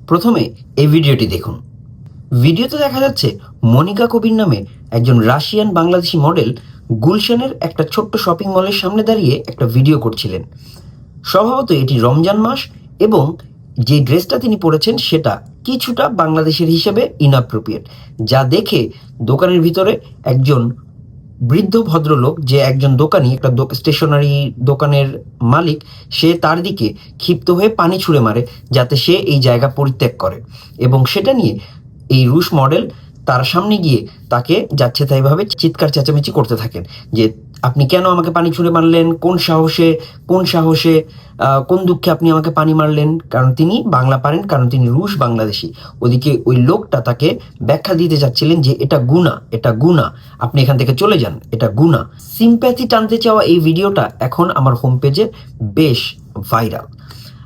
প্রথমে এই ভিডিওটি দেখুন। ভিডিওতে দেখা যাচ্ছে মনিকা কবির নামে একজন রাশিয়ান বাংলাদেশি মডেল গুলশানের একটা ছোট্ট শপিং মলের সামনে দাঁড়িয়ে একটা ভিডিও করছিলেন। স্বভাবত এটি রমজান মাস এবং যে ড্রেসটা তিনি পরেছেন সেটা কিছুটা বাংলাদেশের হিসেবে ইনঅ্যাপ্রোপ্রিয়েট, যা দেখে দোকানের ভিতরে একজন বৃদ্ধ ভদ্রলোক, যে একজন দোকানি, একটা স্টেশনারি দোকানের মালিক, সে তার দিকে ক্ষিপ্ত হয়ে পানি ছুঁড়ে মারে যাতে সে এই জায়গা পরিত্যাগ করে, এবং সেটা নিয়ে এই রুশ মডেল তার সামনে গিয়ে তাকে যাচ্ছে তাইভাবে চিৎকার চেঁচামেচি করতে থাকেন যে আপনি কেন আমাকে পানি ছুঁড়ে মারলেন, কোন সাহসে কোন দুঃখে আপনি আমাকে পানি মারলেন। কারণ তিনি বাংলা পারেন, কারণ তিনি রুশ বাংলাদেশি। ওদিকে ওই লোকটা তাকে ব্যাখ্যা দিতে চাচ্ছিলেন যে এটা গুণা, আপনি এখান থেকে চলে যান, এটা গুণা। সিম্প্যাথি টানতে চাওয়া এই ভিডিওটা এখন আমার হোম পেজে বেশ ভাইরাল,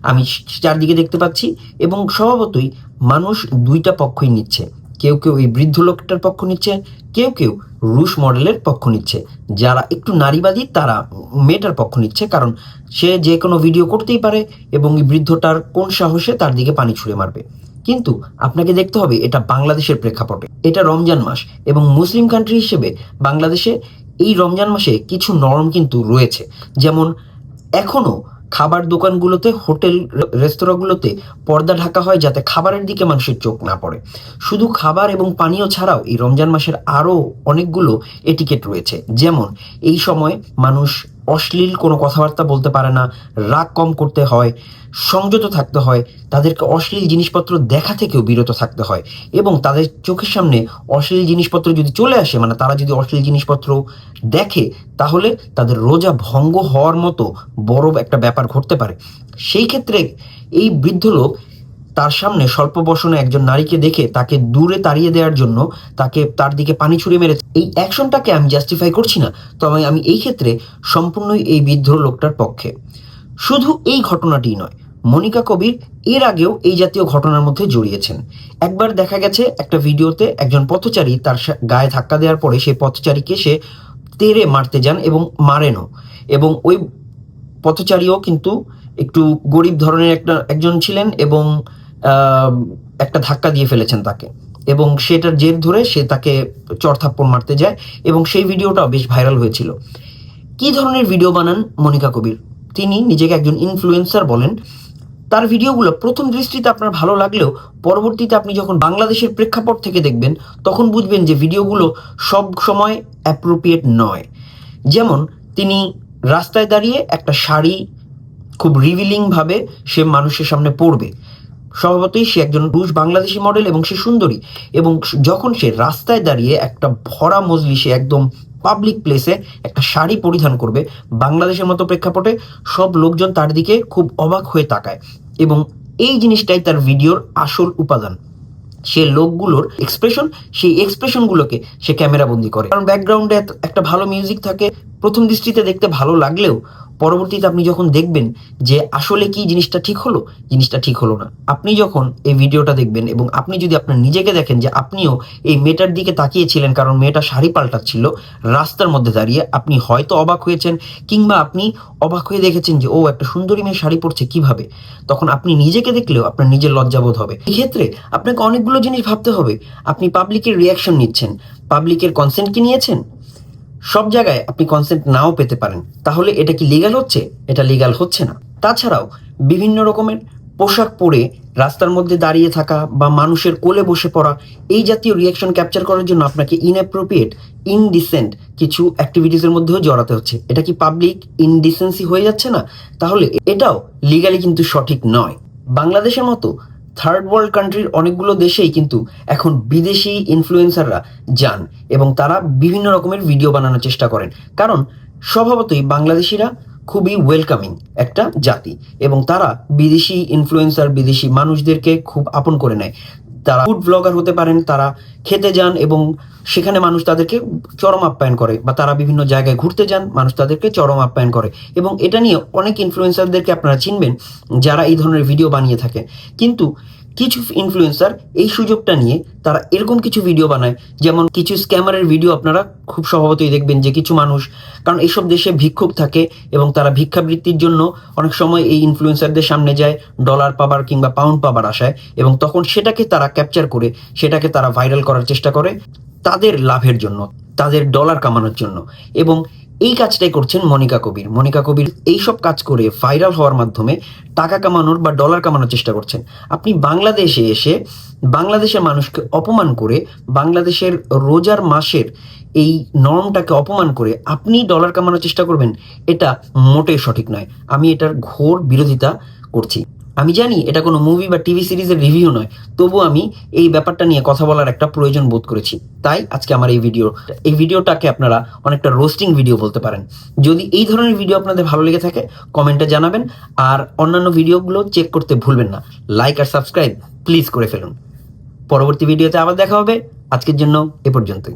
আমি চারদিকে দেখতে পাচ্ছি, এবং স্বভাবতই মানুষ দুইটা পক্ষই নিচ্ছে। কেউ এই বৃদ্ধ লোকটার পক্ষ নিচ্ছে, কেউ রুশ মডেলের পক্ষ নিচ্ছে। যারা একটু নারীবাদী তারা মেয়েটার পক্ষ নিচ্ছে, কারণ সে যে কোনো ভিডিও করতেই পারে এবং এই বৃদ্ধটার কোন সাহসে তার দিকে পানি ছুঁড়ে মারবে। কিন্তু আপনাকে দেখতে হবে এটা বাংলাদেশের প্রেক্ষাপটে, এটা রমজান মাস এবং মুসলিম কান্ট্রি হিসেবে বাংলাদেশে এই রমজান মাসে কিছু নরম কিন্তু রয়েছে। যেমন এখনো খাবার দোকানগুলোতে, হোটেল রেস্তোরাঁগুলোতে পর্দা ঢাকা হয় যাতে খাবারের দিকে মানুষের চোখ না পড়ে। শুধু খাবার এবং পানীয় ছাড়াও এই রমজান মাসের আরও অনেকগুলো এটিকেট রয়েছে। যেমন এই সময় মানুষ অশ্লীল কোনো কথাবার্তা বলতে পারে না, রাগ কম করতে হয়, সংযত থাকতে হয়, তাদেরকে অশ্লীল জিনিসপত্র দেখা থেকেও বিরত থাকতে হয়, এবং তাদের চোখের সামনে অশ্লীল জিনিসপত্র যদি চলে আসে, মানে তারা যদি অশ্লীল জিনিসপত্র দেখে, তাহলে তাদের রোজা ভঙ্গ হওয়ার মতো বড় একটা ব্যাপার ঘটতে পারে। সেই ক্ষেত্রে এই বৃদ্ধ লোক তার সামনে স্বল্প বসনে একজন নারীকে দেখে তাকে দূরে তাড়িয়ে দেওয়ার জন্য তার দিকে পানি ছুঁড়ে মেরেছে। এই অ্যাকশনটাকে আমি জাস্টিফাই করছি না, তবে আমি এই ক্ষেত্রে সম্পূর্ণই এই বৃদ্ধ লোকটার পক্ষে। শুধু এই ঘটনাটিই নয়, মনিকা কবির এর আগেও এই জাতীয় ঘটনার মধ্যে জড়িয়েছেন। একবার দেখা গেছে একটা ভিডিওতে একজন পথচারী তার গায়ে ধাক্কা দেওয়ার পরে সেই পথচারীকে সে তেড়ে মারতে যান এবং মারেনও, এবং ওই পথচারীও কিন্তু একটু গরিব ধরনের একজন ছিলেন এবং একটা ধাক্কা দিয়ে ফেলেছেন তাকে, এবং সেটার জের ধরে সে তাকে চড়থাপ্পড় মারতে যায়, এবং সেই ভিডিওটাও বেশ ভাইরাল হয়েছিল। কি ধরনের ভিডিও বানান মনিকা কবির? তিনি নিজেকে একজন ইনফ্লুয়েন্সার বলেন। তার ভিডিওগুলো প্রথম দৃষ্টিতে আপনার ভালো লাগলেও পরবর্তীতে আপনি যখন বাংলাদেশের প্রেক্ষাপট থেকে দেখবেন তখন বুঝবেন যে ভিডিওগুলো সব সময় অ্যাপ্রোপ্রিয়েট নয়। যেমন তিনি রাস্তায় দাঁড়িয়ে একটা শাড়ি খুব রিভিলিংভাবে সে মানুষের সামনে পরবে। স্বভাবতই সে একজন রুশ বাংলাদেশি মডেল এবং সে সুন্দরী, এবং যখন সে রাস্তায় দাঁড়িয়ে একটা ভরা মজলিসে একদম পাবলিক প্লেসে একটা শাড়ি পরিধান করবে, বাংলাদেশের মতো প্রেক্ষাপটে সব লোকজন তার দিকে খুব অবাক হয়ে তাকায়, এবং এই জিনিসটাই তার ভিডিওর আসল উপাদান। সে লোকগুলোর এক্সপ্রেশন, সেই এক্সপ্রেশনগুলোকে সে ক্যামেরাবন্দি করে, কারণ ব্যাকগ্রাউন্ডে একটা ভালো মিউজিক থাকে। প্রথম দৃষ্টিতে দেখতে ভালো লাগলেও পরবর্তীতে আপনি যখন দেখবেন যে আসলে কি জিনিসটা ঠিক হলো না। আপনি যখন এই ভিডিওটা দেখবেন এবং আপনি যদি আপনার নিজেকে দেখেন যে আপনিও এই মেয়েটার দিকে তাকিয়েছিলেন কারণ মেয়েটা শাড়ি পাল্টাচ্ছিল রাস্তার মধ্যে দাঁড়িয়ে, আপনি হয়তো অবাক হয়েছেন, কিংবা আপনি অবাক হয়ে দেখেছেন যে ও একটা সুন্দরী মেয়ে শাড়ি পরছে কিভাবে, তখন আপনি নিজেকে দেখলেও আপনার নিজের লজ্জাবোধ হবে। এই ক্ষেত্রে আপনাকে অনেকগুলো জিনিস ভাবতে হবে। আপনি পাবলিকের রিয়াকশন নিচ্ছেন, পাবলিকের কনসেন্ট কি নিয়েছেন? সব জায়গায় আপনি কনসেন্ট নাও পেতে পারেন, তাহলে এটা কি লিগ্যাল হচ্ছে? এটা লিগ্যাল হচ্ছে না। তাছাড়াও বিভিন্ন রকমের পোশাক পরে রাস্তার মধ্যে দাঁড়িয়ে থাকা বা মানুষের কোলে বসে পড়া, এই জাতীয় রিয়াকশন ক্যাপচার করার জন্য আপনাকে ইনঅ্যাপ্রোপ্রিয়েট, ইনডিসেন্ট কিছু অ্যাক্টিভিটিসের মধ্যেও জড়াতে হচ্ছে। এটা কি পাবলিক ইনডিসেন্সি হয়ে যাচ্ছে না? তাহলে এটাও লিগ্যালি কিন্তু সঠিক নয়। বাংলাদেশের মতো থার্ড ওয়ার্ল্ড কান্ট্রির অনেকগুলো দেশেই কিন্তু এখন বিদেশি ইনফ্লুয়েন্সাররা যান এবং তারা বিভিন্ন রকমের ভিডিও বানানোর চেষ্টা করেন, কারণ স্বভাবতই বাংলাদেশিরা খুবই ওয়েলকামিং একটা জাতি, এবং তারা বিদেশি ইনফ্লুয়েন্সার, বিদেশি মানুষদেরকে খুব আপন করে নেয়। তারা ফুড ব্লগার হতে পারেন, তারা খেতে যান এবং সেখানে মানুষ তাদেরকে চরম আপ্যায়ন করে, বা তারা বিভিন্ন জায়গায় ঘুরতে যান, মানুষ তাদেরকে চরম আপ্যায়ন করে, এবং এটা নিয়ে অনেক ইনফ্লুয়েন্সারদেরকে আপনারা চিনবেন যারা এই ধরনের ভিডিও বানিয়ে থাকে। কিন্তু কিছু ইনফ্লুয়েন্সার এই সুযোগটা নিয়ে তারা এরকম কিছু ভিডিও বানায়, যেমন কিছু স্ক্যামারের ভিডিও আপনারা খুব স্বভাবতই দেখবেন যে কিছু মানুষ, কারণ এইসব দেশে ভিক্ষুক থাকে এবং তারা ভিক্ষাবৃত্তির জন্য অনেক সময় এই ইনফ্লুয়েন্সারদের সামনে যায় ডলার পাবার কিংবা পাউন্ড পাবার আশায়, এবং তখন সেটাকে তারা ক্যাপচার করে সেটাকে তারা ভাইরাল করার চেষ্টা করে তাদের লাভের জন্য, তাদের ডলার কামানোর জন্য। এবং এই কাজটাই করছেন মনিকা কবির। মনিকা কবির এইসব কাজ করে ভাইরাল হওয়ার মাধ্যমে টাকা কামানোর বা ডলার কামানোর চেষ্টা করছেন। আপনি বাংলাদেশে এসে বাংলাদেশের মানুষকে অপমান করে, বাংলাদেশের রোজার মাসের এই নরমটাকে অপমান করে আপনি ডলার কামানোর চেষ্টা করবেন, এটা মোটেই সঠিক নয়। আমি এটার ঘোর বিরোধিতা করছি। আমি জানি এটা কোনো মুভি বা টিভি সিরিজের রিভিউ নয়, তবু আমি এই ব্যাপারটা নিয়ে কথা বলার একটা প্রয়োজন বোধ করেছি, তাই আজকে আমার এই ভিডিওটাকে আপনারা অনেকটা রোস্টিং ভিডিও বলতে পারেন। যদি এই ধরনের ভিডিও আপনাদের ভালো লেগে থাকে কমেন্টে জানাবেন, আর অন্যান্য ভিডিওগুলো চেক করতে ভুলবেন না। লাইক আর সাবস্ক্রাইব প্লিজ করে ফেলুন। পরবর্তী ভিডিওতে আবার দেখা হবে। আজকের জন্য এ পর্যন্তই।